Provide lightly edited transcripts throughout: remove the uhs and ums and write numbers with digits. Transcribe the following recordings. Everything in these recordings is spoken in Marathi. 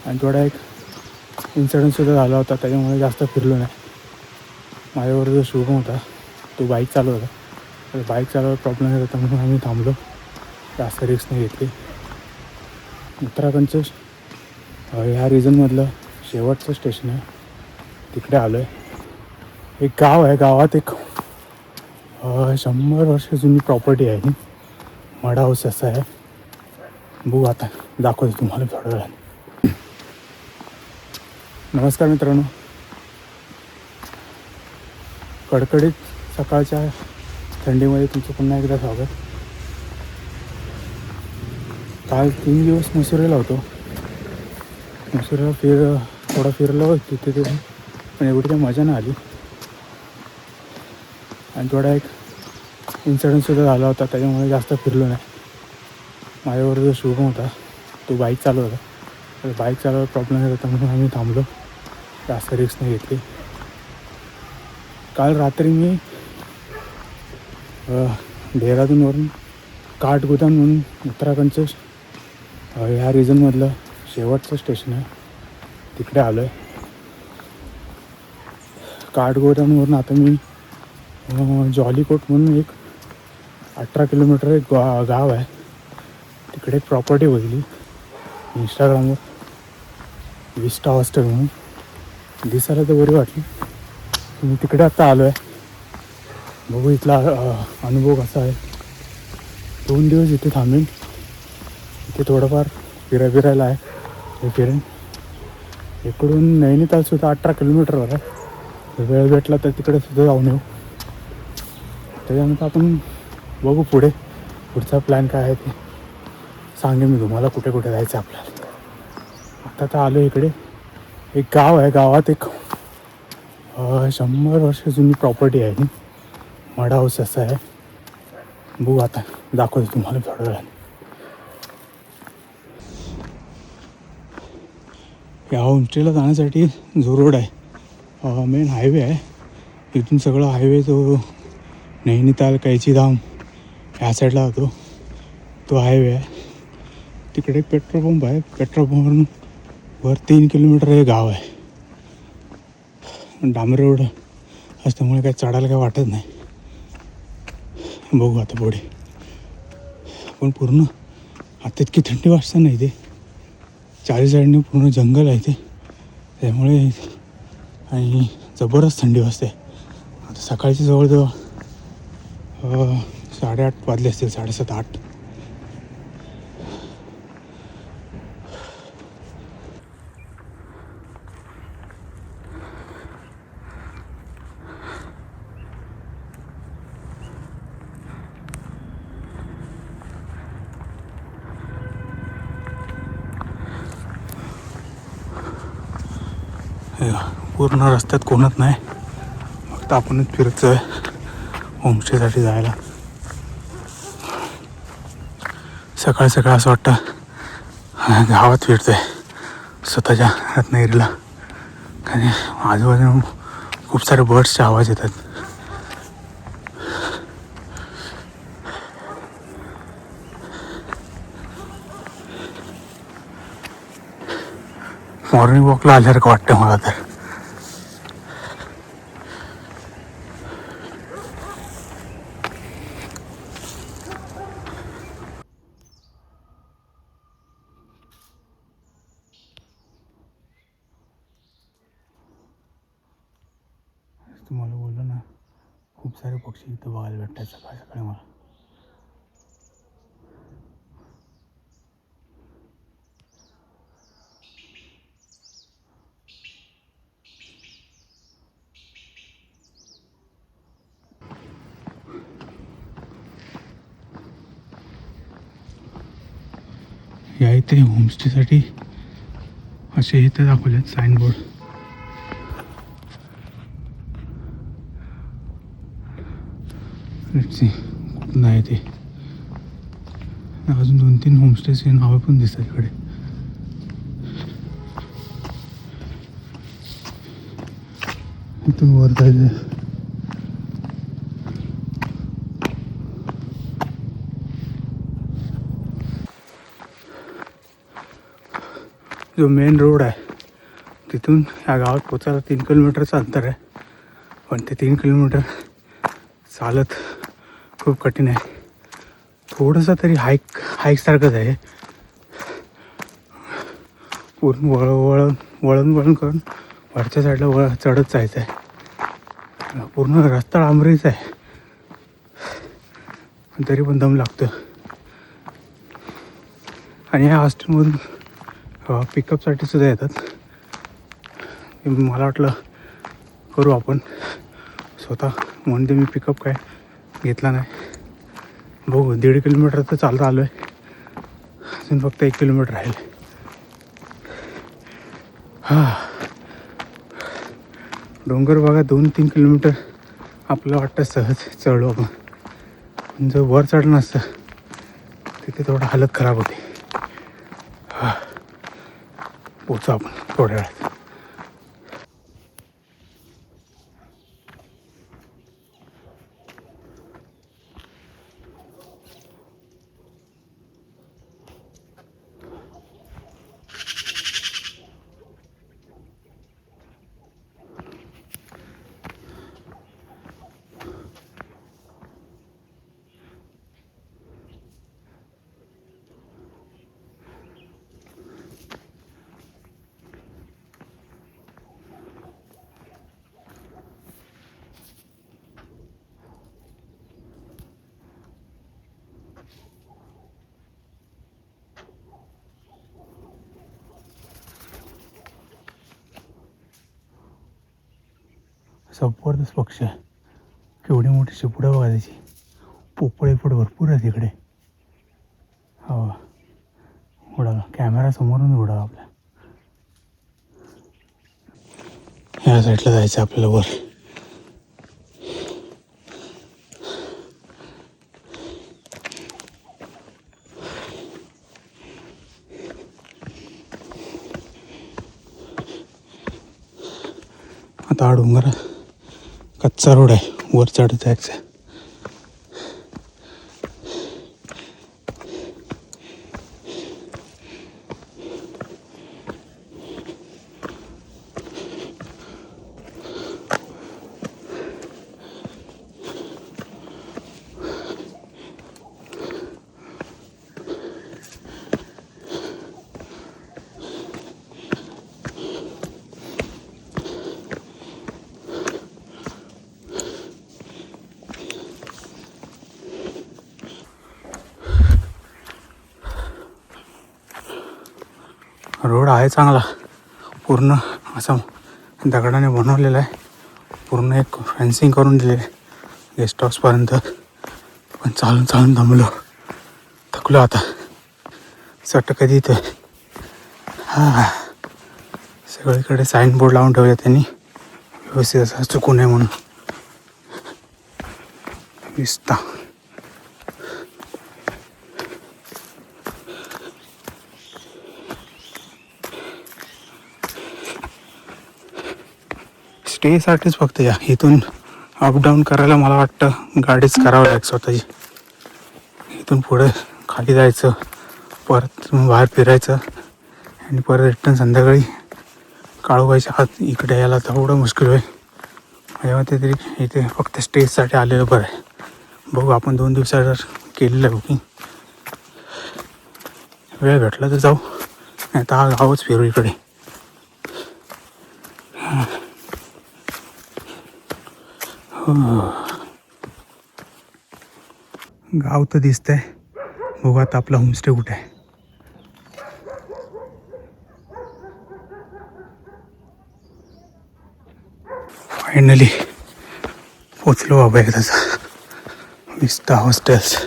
आणि थोडा एक इन्सिडेंटसुद्धा झाला होता, त्याच्यामुळे जास्त फिरलो नाही. माझ्याबरोबर जो शुभम होता तो बाईक चालवत होता, तर बाईक चालवायला प्रॉब्लेम येत होता म्हणून आम्ही थांबलो, जास्त रिस्क नाही घेतली. उत्तराखंडचं ह्या रिजनमधलं शेवटचं स्टेशन आहे, तिकडे आलो आहे. एक गाव आहे, गावात एक 100 वर्ष जुनी प्रॉपर्टी आहे ही, मड हाऊस असं आहे. बघू आता, दाखवतो तुम्हाला थोड्या वेळाने. नमस्कार मित्रांनो, कडकडीत सकाळच्या थंडीमध्ये तुमचं पुन्हा एकदा स्वागत. काल 3 दिवस मसुरीला होतो. मसुरीला थोडं फिरलो तिथे पण एवढी काही मजा नाही आली. आणि थोडा एक इन्सिडेंटसुद्धा झाला होता, त्याच्यामुळे जास्त फिरलो नाही. माझ्याबरोबर जो शुभम होता तो बाईक चालवत होता, तर बाईक चालवायला प्रॉब्लेम येत होता म्हणून आम्ही थांबलो, जास्त रिस्क नाही घेतली. काल रात्री मी देहरादूनवरून काठगोदाम म्हणून उत्तराखंडचं ह्या रिजनमधलं शेवटचं स्टेशन आहे, तिकडे आलो आहे. काठगोदामवरून आता मी जॉलीकोट म्हणून एक 18 किलोमीटर एक गाव आहे, तिकडे एक प्रॉपर्टी बघितली इंस्टाग्रामवर, विस्टा हॉस्टेल म्हणून. दिसायला तर बरी वाटली. मी तिकडे आता आलो आहे. बघू इथला अनुभव कसा आहे. 2 दिवस इथे थांबेन. इथे थोडंफार फिरायला आहे, हे फिरेन. इकडून नैनितालसुद्धा 18 किलोमीटरवर आहे. वेळ भेटला तर तिकडे सुद्धा जाऊन येऊ. त्याच्यानंतर आपण बघू पुढचा प्लॅन काय आहे ते सांगेन मी तुम्हाला, कुठे कुठे जायचं आपल्याला. आता तर आलो इकडे. एक गाव आहे, गावात एक 100 वर्ष जुनी प्रॉपर्टी आहे ही, मड हाऊस असं आहे. बघू आता, दाखवतो तुम्हाला थोड्या वेळाने. या होमस्टेला जाण्यासाठी जो रोड आहे, मेन हायवे आहे. इथून सगळं हायवे तो नैनिताल कैचीधाम ह्या साईडला जातो, तो हायवे आहे. तिकडे एक पेट्रोल पंप आहे. पेट्रोल पंपवरून वर 3 किलोमीटर हे गाव आहे. डांबर रोड असल्यामुळे काही चढायला काही वाटत नाही. बघू आता पुढे. पण पूर्ण आता इतकी थंडी वाजता नाही, ते 40 साईडने पूर्ण जंगल आहे ते, त्यामुळे आणि जबरदस्त थंडी वाजते. आता सकाळची जवळजवळ 8:30 वाजले असतील, 7:30-8. पूर्ण रस्त्यात कोणच नाही, फक्त आपणच फिरतो आहे होमस्टेसाठी जायला. सकाळ सकाळ असं वाटतं गावात फिरतो आहे स्वतःच्या रत्नागिरीला. आणि आजूबाजूला खूप सारे बर्ड्सचे आवाज येतात. मॉर्निंग वॉकला आल्यासारखं वाटतं मला तर. तुम्हाला बोललो ना, खूप सारे पक्षी इथं बघायला भेटतात सकाळी सकाळी मला. या इथे होमस्टेसाठी असे इथे दाखवलेत साईनबोर्ड. कुठं आहे ते. अजून 2-3 होमस्टेचे नावं पण दिसतात इकडे. इथून वर जायचं. जो मेन रोड आहे तिथून या गावात पोचायला 3 किलोमीटरचं अंतर आहे. पण ते 3 किलोमीटर चालत खूप कठीण आहे. थोडंसं तरी हाईकसारखंच आहे. पूर्ण वळण करून वरच्या साईडला चढत जायचं आहे. पूर्ण रस्ता डांबरीचा आहे, पण तरी पण दम लागतो. आणि ह्या हॉस्टेलमधून पिकअपसाठी सुद्धा येतात. मला वाटलं करू आपण स्वतः, म्हणून मी पिकअप काय घेतला नाही. बघू, 1.5 किलोमीटर तर चालत आलो आहे. अजून फक्त 1 किलोमीटर राहील. डोंगर बघा, 2-3 किलोमीटर आपल्याला वाटतं सहज चढलो आपण. पण जर वर चढलं नसतं तिथे थोडं हालत खराब होते. पोचू आपण थोड्या वेळात. जबरदस्त पक्षी आहे. केवढी मोठी शिपुडं बघा त्याची. पोपळे पण भरपूर आहे तिकडे. हो, उडाला कॅमेरा समोरून उडाला आपल्या. ह्या साईडला जायचं आपल्याला वर. आता हा डोंगर कच्चा रोड आहे, वर चढत जायचं. रोड आहे चांगला, पूर्ण असा दगडाने बनवलेला आहे. पूर्ण एक फेन्सिंग करून दिले गेस्ट हाऊसपर्यंत. पण चालून चालून दमलो, थकलो आता. चट कधी इथे सगळीकडे साईन बोर्ड लावून ठेवले त्यांनी, व्यवस्थित असं चुकू नये म्हणून. विस्ता स्टेसाठीच फक्त या. इथून अपडाऊन करायला मला वाटतं गाडीच करावं लागेल स्वतःची. इथून पुढे खाली जायचं, परत बाहेर फिरायचं आणि परत रिटर्न संध्याकाळी काळोबाईच्या हात इकडे यायला थोडं मुश्किल होईल. तेव्हा ते तरी इथे फक्त स्टेजसाठी आलेलं बरं आहे. बघू, आपण 2 दिवसावर केलेलं आहे बुकिंग. वेळ भेटला तर जाऊ, नाही तर हा गावच फिरू इकडे. गाव तर दिसतंय. बघू आता आपला होमस्टे कुठे आहे. फायनली पोचलो बाबा एकदाचा. विस्टा हॉस्टेल्स.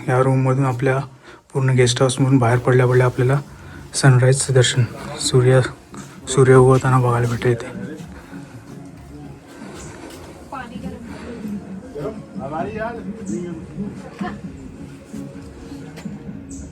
या रूममधून आपल्या पूर्ण गेस्ट हाऊसमधून बाहेर पडल्या आपल्याला सनराईजचं दर्शन, सूर्य उगवताना बघायला भेटते इथे. हमारी याद